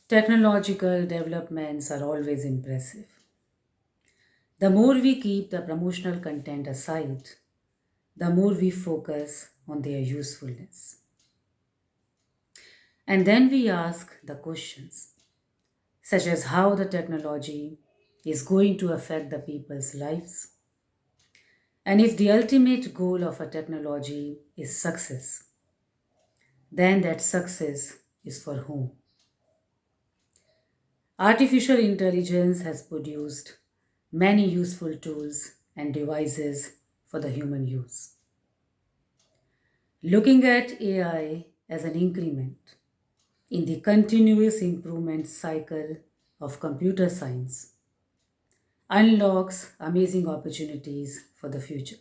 Technological developments are always impressive. The more we keep the promotional content aside, the more we focus on their usefulness. And then we ask the questions, such as how the technology is going to affect the people's lives, and if the ultimate goal of a technology is success, then that success is for whom? Artificial intelligence has produced many useful tools and devices for the human use. Looking at AI as an increment in the continuous improvement cycle of computer science unlocks amazing opportunities for the future.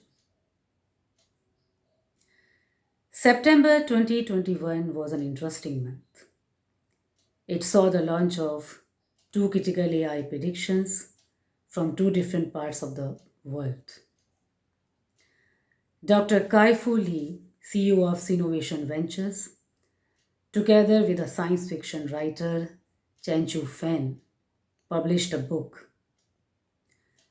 September 2021 was an interesting month. It saw the launch of two critical AI predictions from two different parts of the world. Dr. Kai-Fu Lee, CEO of Innovation Ventures, together with a science fiction writer, Chen-Chu Fen, published a book,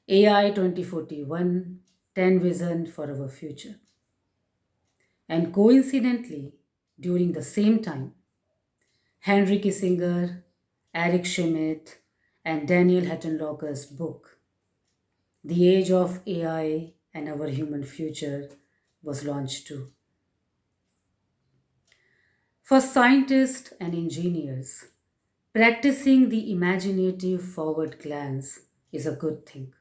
AI 2041 10 Vision for Our Future. And coincidentally, during the same time, Henry Kissinger, Eric Schmidt, and Daniel Huttenlocher's book, The Age of AI and Our Human Future, was launched too. For scientists and engineers, practicing the imaginative forward glance is a good thing.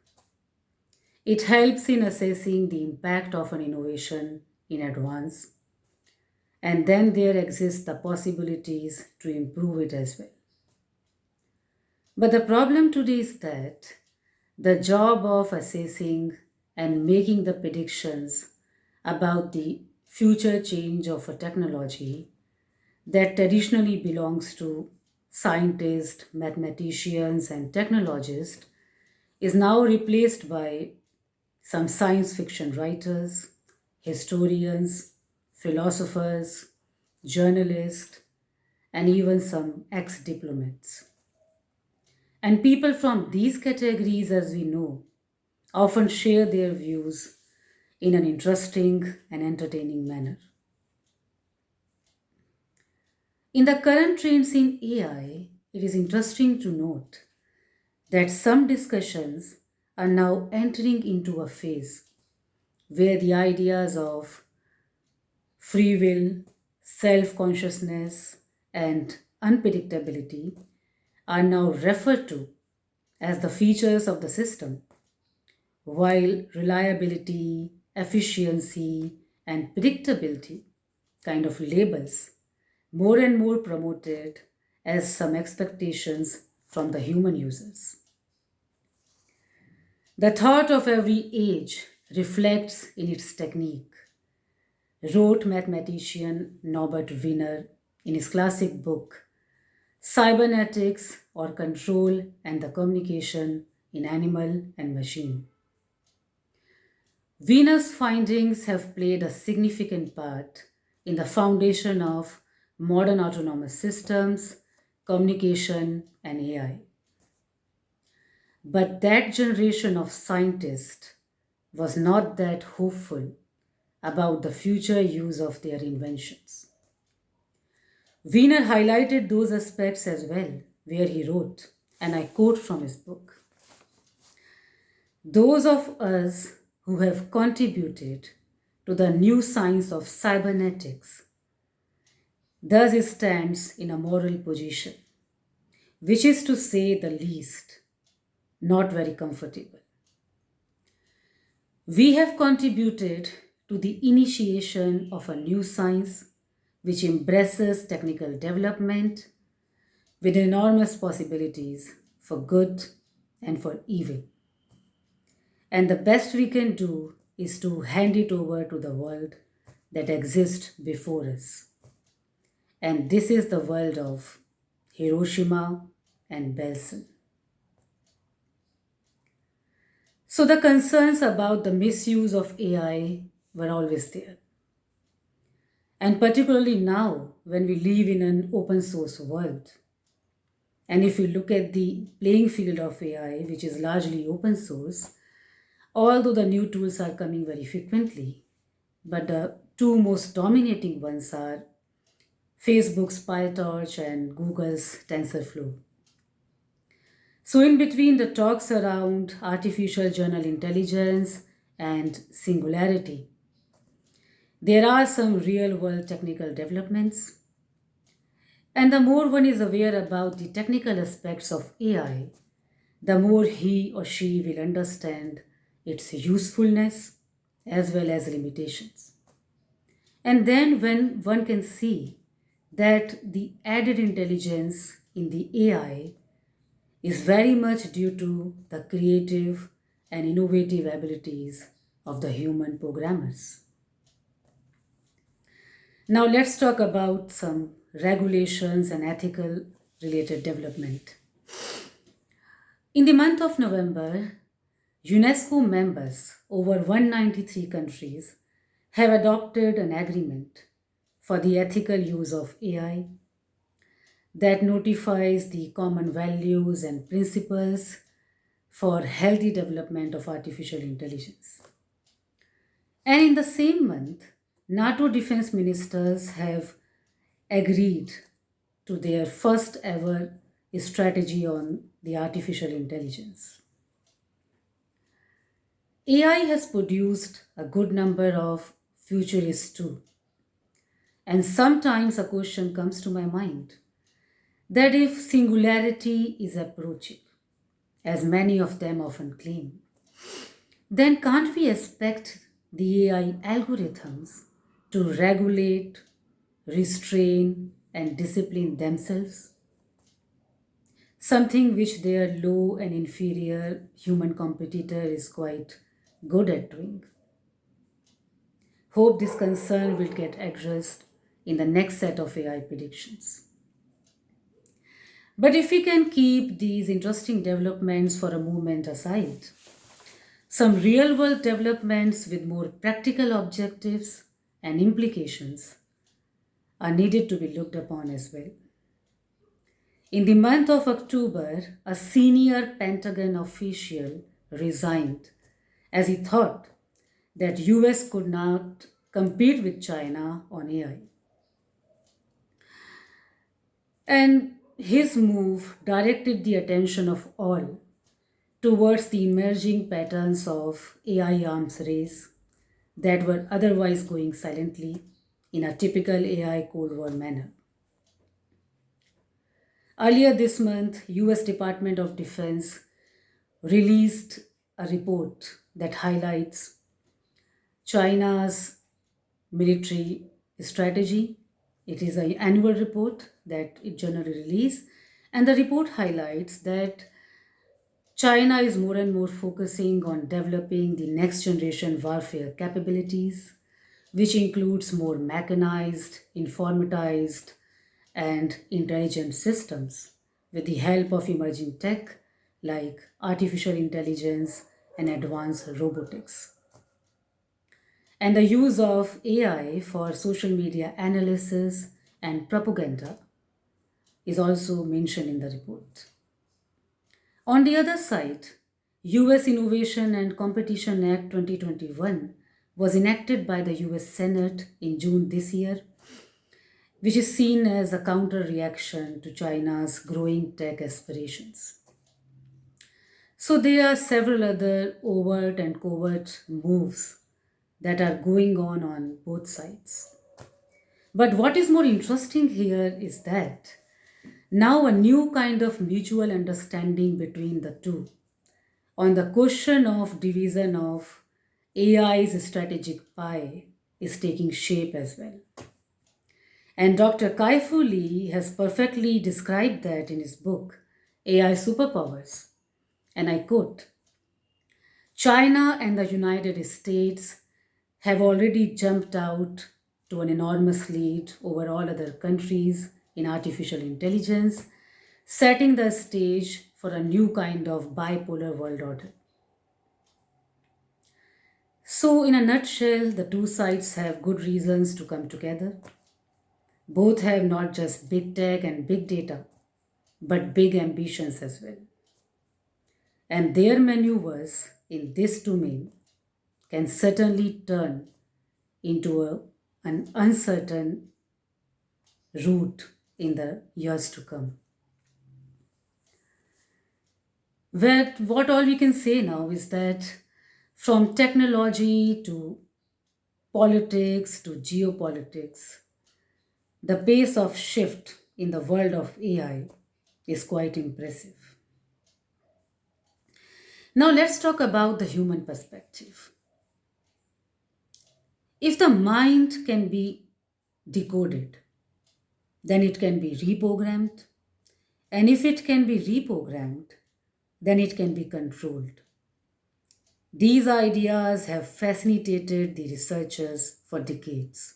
It helps in assessing the impact of an innovation in advance, and then there exist the possibilities to improve it as well. But the problem today is that the job of assessing and making the predictions about the future change of a technology that traditionally belongs to scientists, mathematicians, and technologists is now replaced by some science fiction writers, historians, philosophers, journalists, and even some ex diplomats. And people from these categories, as we know, often share their views in an interesting and entertaining manner. In the current trends in AI, it is interesting to note that some discussions are now entering into a phase where the ideas of free will, self consciousness, and unpredictability are now referred to as the features of the system, while reliability, efficiency, and predictability kind of labels more and more promoted as some expectations from the human users. The thought of every age reflects in its technique, wrote mathematician Norbert Wiener in his classic book, Cybernetics or Control and the Communication in Animal and Machine. Wiener's findings have played a significant part in the foundation of modern autonomous systems, communication, and AI. But that generation of scientists was not that hopeful about the future use of their inventions. Wiener highlighted those aspects as well, where he wrote, and I quote from his book: those of us who have contributed to the new science of cybernetics thus stands in a moral position, which is to say the least, not very comfortable. We have contributed to the initiation of a new science which embraces technical development with enormous possibilities for good and for evil. And the best we can do is to hand it over to the world that exists before us. And this is the world of Hiroshima and Belsen. So the concerns about the misuse of AI were always there. And particularly now, when we live in an open source world, And if you look at the playing field of AI, which is largely open source, although the new tools are coming very frequently, but the two most dominating ones are Facebook's PyTorch and Google's TensorFlow. So, in between the talks around artificial general intelligence and singularity, there are some real world technical developments. And the more one is aware about the technical aspects of AI, the more he or she will understand its usefulness as well as limitations. And then, when one can see that the added intelligence in the AI is very much due to the creative and innovative abilities of the human programmers. Now, let's talk about some regulations and ethical related development. In the month of November, UNESCO members, over 193 countries, have adopted an agreement for the ethical use of AI that notifies the common values and principles for healthy development of artificial intelligence. And in the same month, NATO defense ministers have agreed to their first ever strategy on the artificial intelligence. AI has produced a good number of futurists too. And sometimes a question comes to my mind that if singularity is approaching, as many of them often claim, then can't we expect the AI algorithms to regulate, restrain, and discipline themselves? Something which their low and inferior human competitor is quite good at doing. Hope this concern will get addressed in the next set of AI predictions. But if we can keep these interesting developments for a moment aside, some real world developments with more practical objectives and implications are needed to be looked upon as well. In the month of October, a senior Pentagon official resigned as he thought that US could not compete with China on AI. And his move directed the attention of all towards the emerging patterns of AI arms race that were otherwise going silently in a typical AI Cold War manner. Earlier this month, US Department of Defense released a report that highlights China's military strategy. It is an annual report that it generally releases, and the report highlights that China is more and more focusing on developing the next generation warfare capabilities, which includes more mechanized, informatized, and intelligent systems with the help of emerging tech like artificial intelligence and advanced robotics. And the use of AI for social media analysis and propaganda is also mentioned in the report. On the other side, US Innovation and Competition Act 2021 was enacted by the US Senate in June this year, which is seen as a counter reaction to China's growing tech aspirations. So there are several other overt and covert moves that are going on both sides. But what is more interesting here is that now a new kind of mutual understanding between the two on the question of division of AI's strategic pie is taking shape as well. And Dr. Kai-Fu Lee has perfectly described that in his book, AI Superpowers. And I quote, China and the United States have already jumped out to an enormous lead over all other countries in artificial intelligence, setting the stage for a new kind of bipolar world order. So, in a nutshell, the two sides have good reasons to come together. Both have not just big tech and big data, but big ambitions as well. And their maneuvers in this domain can certainly turn into an uncertain route in the years to come. What all we can say now is that from technology to politics to geopolitics, the pace of shift in the world of AI is quite impressive. Now let's talk about the human perspective. If the mind can be decoded, then it can be reprogrammed. And if it can be reprogrammed, then it can be controlled. These ideas have fascinated the researchers for decades.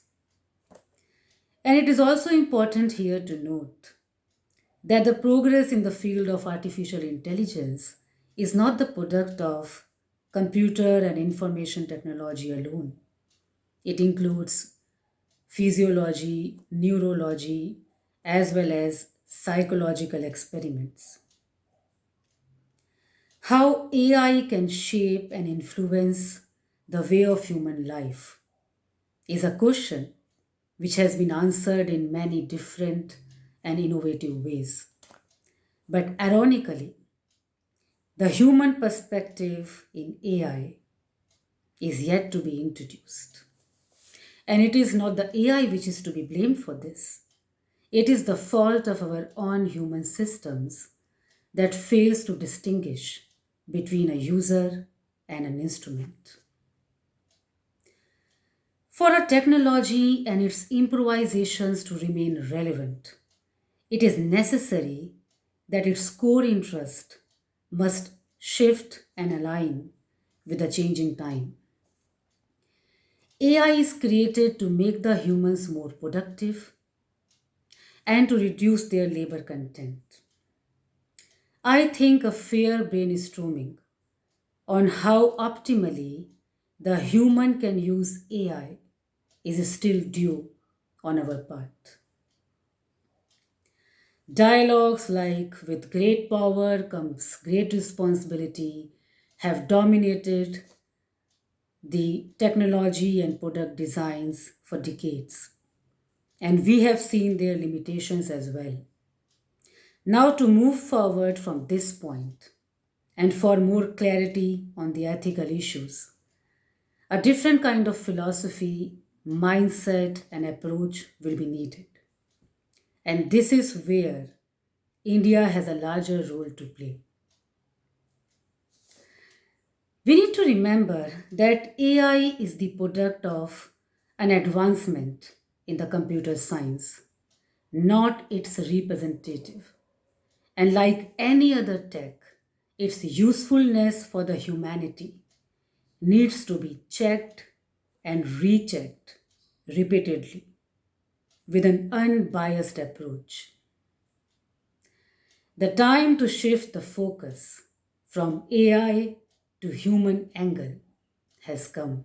And it is also important here to note that the progress in the field of artificial intelligence is not the product of computer and information technology alone. It includes physiology, neurology, as well as psychological experiments. How AI can shape and influence the way of human life is a question which has been answered in many different and innovative ways. But ironically, the human perspective in AI is yet to be introduced. And it is not the AI which is to be blamed for this. It is the fault of our own human systems that fails to distinguish between a user and an instrument. For a technology and its improvisations to remain relevant, it is necessary that its core interest must shift and align with the changing time. AI is created to make the humans more productive and to reduce their labor content. I think a fair brainstorming on how optimally the human can use AI is still due on our part. Dialogues like with great power comes great responsibility have dominated the technology and product designs for decades, and we have seen their limitations as well. Now, to move forward from this point, and for more clarity on the ethical issues, a different kind of philosophy, mindset, and approach will be needed. And this is where India has a larger role to play. We need to remember that AI is the product of an advancement in the computer science, not its representative. And like any other tech, its usefulness for the humanity needs to be checked and rechecked repeatedly with an unbiased approach. The time to shift the focus from AI to human angle has come.